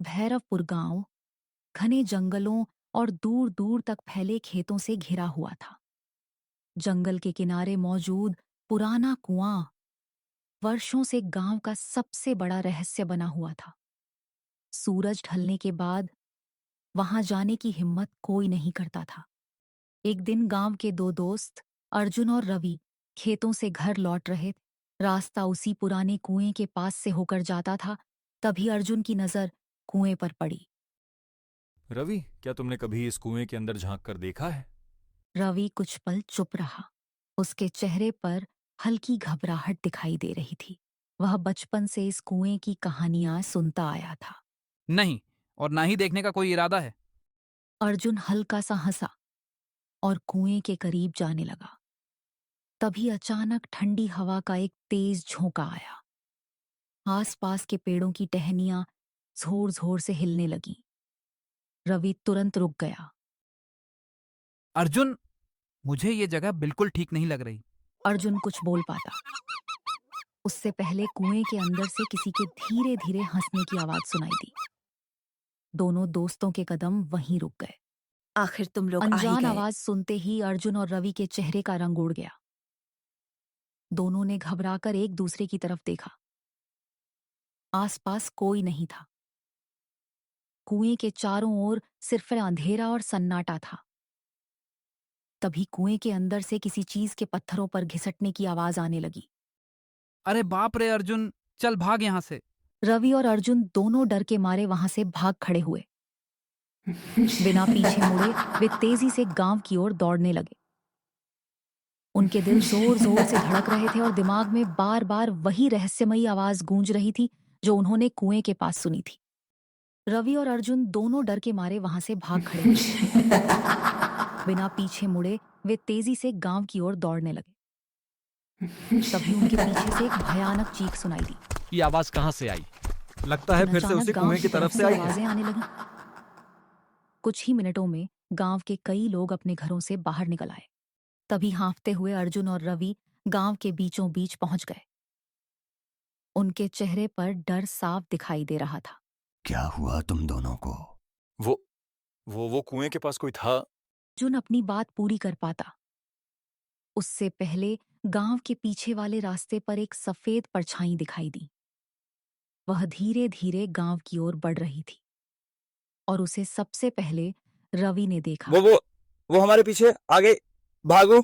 भैरवपुर गांव घने जंगलों और दूर दूर तक फैले खेतों से घिरा हुआ था। जंगल के किनारे मौजूद पुराना कुआं वर्षों से गांव का सबसे बड़ा रहस्य बना हुआ था। सूरज ढलने के बाद वहां जाने की हिम्मत कोई नहीं करता था। एक दिन गांव के दो दोस्त अर्जुन और रवि खेतों से घर लौट रहे थे। रास्ता उसी पुराने कुएं के पास से होकर जाता था। तभी अर्जुन की नजर कुएं पर पड़ी। रवि, क्या तुमने कभी इस कुएं के अंदर झांक कर देखा है? रवि कुछ पल चुप रहा। उसके चेहरे पर हल्की घबराहट दिखाई दे रही थी। वह बचपन से इस कुएं की कहानियां सुनता आया था। नहीं, और ना ही देखने का कोई इरादा है। अर्जुन हल्का सा हंसा और कुएं के करीब जाने लगा। तभी अचानक ठंडी हवा का एक तेज झोंका आया। आसपास के पेड़ों की टहनियां जोर जोर से हिलने लगीं। रवि तुरंत रुक गया। अर्जुन, मुझे ये जगह बिल्कुल ठीक नहीं लग रही। अर्जुन कुछ बोल पाता उससे पहले कुएं के अंदर से किसी के धीरे धीरे हंसने की आवाज सुनाई दी। दोनों दोस्तों के कदम वहीं रुक गए। आखिर तुम लोग आ ही अनजान गए। आवाज सुनते ही अर्जुन और रवि के चेहरे का रंग उड़ गया। दोनों ने घबराकर एक दूसरे की तरफ देखा। आसपास कोई नहीं था। कुएं के चारों ओर सिर्फ अंधेरा और सन्नाटा था। तभी कुएं के अंदर से किसी चीज के पत्थरों पर घिसटने की आवाज आने लगी। अरे बाप रे अर्जुन, चल भाग यहाँ से। रवि और अर्जुन दोनों डर के मारे वहां से भाग खड़े हुए। बिना पीछे मुड़े वे तेजी से गांव की ओर दौड़ने लगे। उनके दिल जोर जोर से धड़क रहे थे और दिमाग में बार बार वही रहस्यमयी आवाज गूंज रही थी जो उन्होंने कुएं के पास सुनी थी। रवि और अर्जुन दोनों डर के मारे वहां से भाग खड़े हुए। बिना पीछे मुड़े वे तेजी से गांव की ओर दौड़ने लगे। तभी उनके पीछे से एक भयानक चीख सुनाई दी। ये आवाज कहाँ से आई? लगता है फिर से अचानक उसी गांव कुएं की तरफ से आई है। आवाजें आने लगी। कुछ ही मिनटों में गांव के कई लोग अपने घरों से बाहर निकल आए। तभी हाँफते हुए अर्जुन और रवि गांव के बीचों बीच पहुंच गए। उनके चेहरे पर डर साफ दिखाई दे रहा था। क्या हुआ तुम दोनों को? वो वो कुएं के पास कोई था। अर्जुन अपनी बात पूरी कर पाता उससे पहले गांव के पीछे वाले रास्ते पर एक सफेद परछाई दिखाई दी। वह धीरे धीरे गांव की ओर बढ़ रही थी और उसे सबसे पहले रवि ने देखा। वो हमारे पीछे आगे भागो।